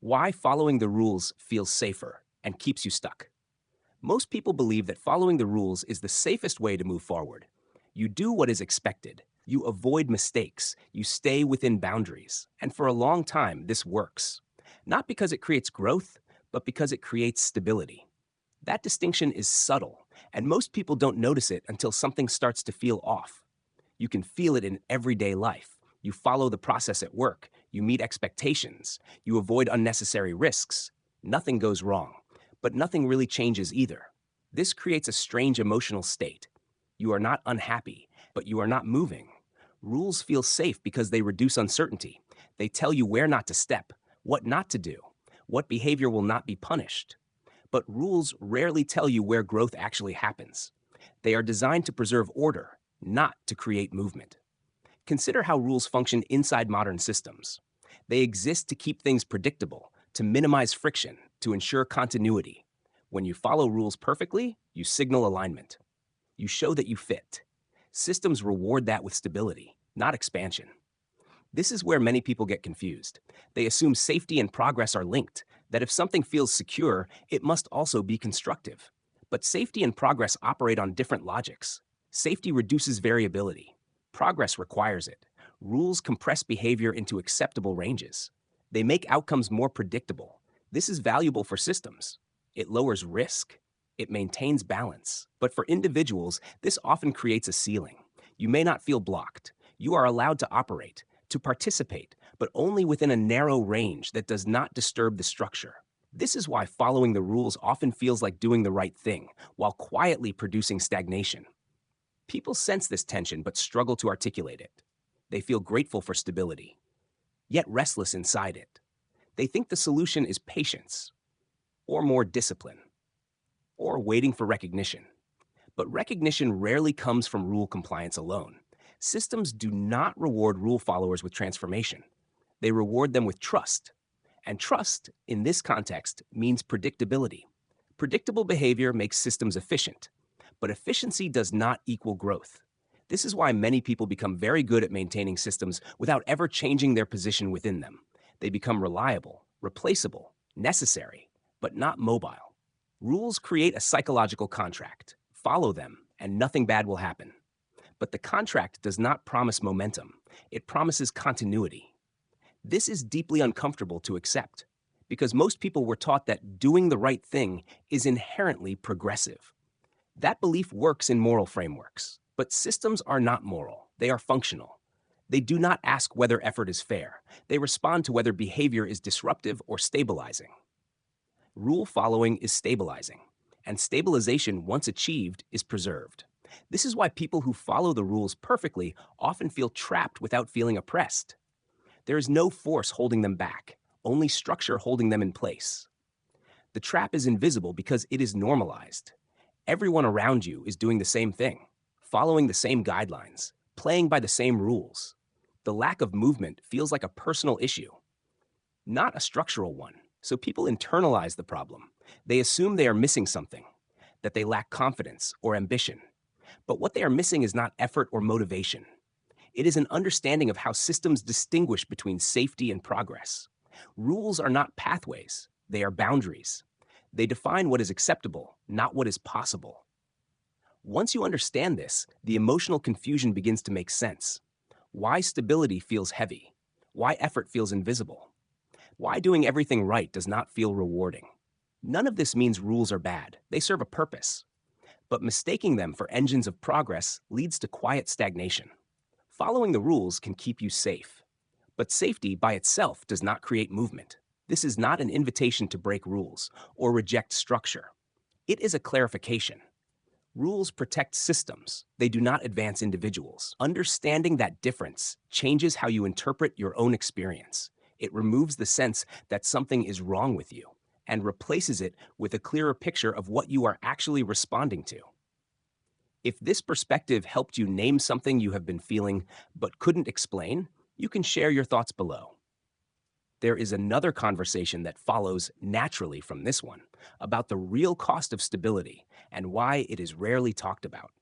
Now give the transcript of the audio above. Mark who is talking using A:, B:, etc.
A: Why following the rules feels safer and keeps you stuck. Most people believe that following the rules is the safest way to move forward. You do what is expected. You avoid mistakes. You stay within boundaries. And for a long time, this works. Not because it creates growth, but because it creates stability. That distinction is subtle, and most people don't notice it until something starts to feel off. You can feel it in everyday life. You follow the process at work. You meet expectations. You avoid unnecessary risks. Nothing goes wrong, but nothing really changes either. This creates a strange emotional state. You are not unhappy, but you are not moving. Rules feel safe because they reduce uncertainty. They tell you where not to step, what not to do, what behavior will not be punished. But rules rarely tell you where growth actually happens. They are designed to preserve order, not to create movement. Consider how rules function inside modern systems. They exist to keep things predictable, to minimize friction, to ensure continuity. When you follow rules perfectly, you signal alignment. You show that you fit. Systems reward that with stability, not expansion. This is where many people get confused. They assume safety and progress are linked, that if something feels secure, it must also be constructive. But safety and progress operate on different logics. Safety reduces variability. Progress requires it. Rules compress behavior into acceptable ranges. They make outcomes more predictable. This is valuable for systems. It lowers risk. It maintains balance. But for individuals, this often creates a ceiling. You may not feel blocked. You are allowed to operate, to participate, but only within a narrow range that does not disturb the structure. This is why following the rules often feels like doing the right thing, while quietly producing stagnation. People sense this tension but struggle to articulate it. They feel grateful for stability, yet restless inside it. They think the solution is patience, or more discipline, or waiting for recognition. But recognition rarely comes from rule compliance alone. Systems do not reward rule followers with transformation. They reward them with trust. And trust, in this context, means predictability. Predictable behavior makes systems efficient, but efficiency does not equal growth. This is why many people become very good at maintaining systems without ever changing their position within them. They become reliable, replaceable, necessary, but not mobile. Rules create a psychological contract. Follow them, and nothing bad will happen. But the contract does not promise momentum. It promises continuity. This is deeply uncomfortable to accept, because most people were taught that doing the right thing is inherently progressive. That belief works in moral frameworks, but systems are not moral. They are functional. They do not ask whether effort is fair. They respond to whether behavior is disruptive or stabilizing. Rule following is stabilizing, and stabilization, once achieved, is preserved. This is why people who follow the rules perfectly often feel trapped without feeling oppressed. There is no force holding them back, only structure holding them in place. The trap is invisible because it is normalized. Everyone around you is doing the same thing, following the same guidelines, playing by the same rules. The lack of movement feels like a personal issue, not a structural one. So people internalize the problem. They assume they are missing something, that they lack confidence or ambition. But what they are missing is not effort or motivation. It is an understanding of how systems distinguish between safety and progress. Rules are not pathways, they are boundaries. They define what is acceptable, not what is possible. Once you understand this, the emotional confusion begins to make sense. Why stability feels heavy? Why effort feels invisible? Why doing everything right does not feel rewarding? None of this means rules are bad. They serve a purpose. But mistaking them for engines of progress leads to quiet stagnation. Following the rules can keep you safe. But safety by itself does not create movement. This is not an invitation to break rules or reject structure. It is a clarification. Rules protect systems. They do not advance individuals. Understanding that difference changes how you interpret your own experience. It removes the sense that something is wrong with you and replaces it with a clearer picture of what you are actually responding to. If this perspective helped you name something you have been feeling but couldn't explain, you can share your thoughts below. There is another conversation that follows naturally from this one about the real cost of stability and why it is rarely talked about.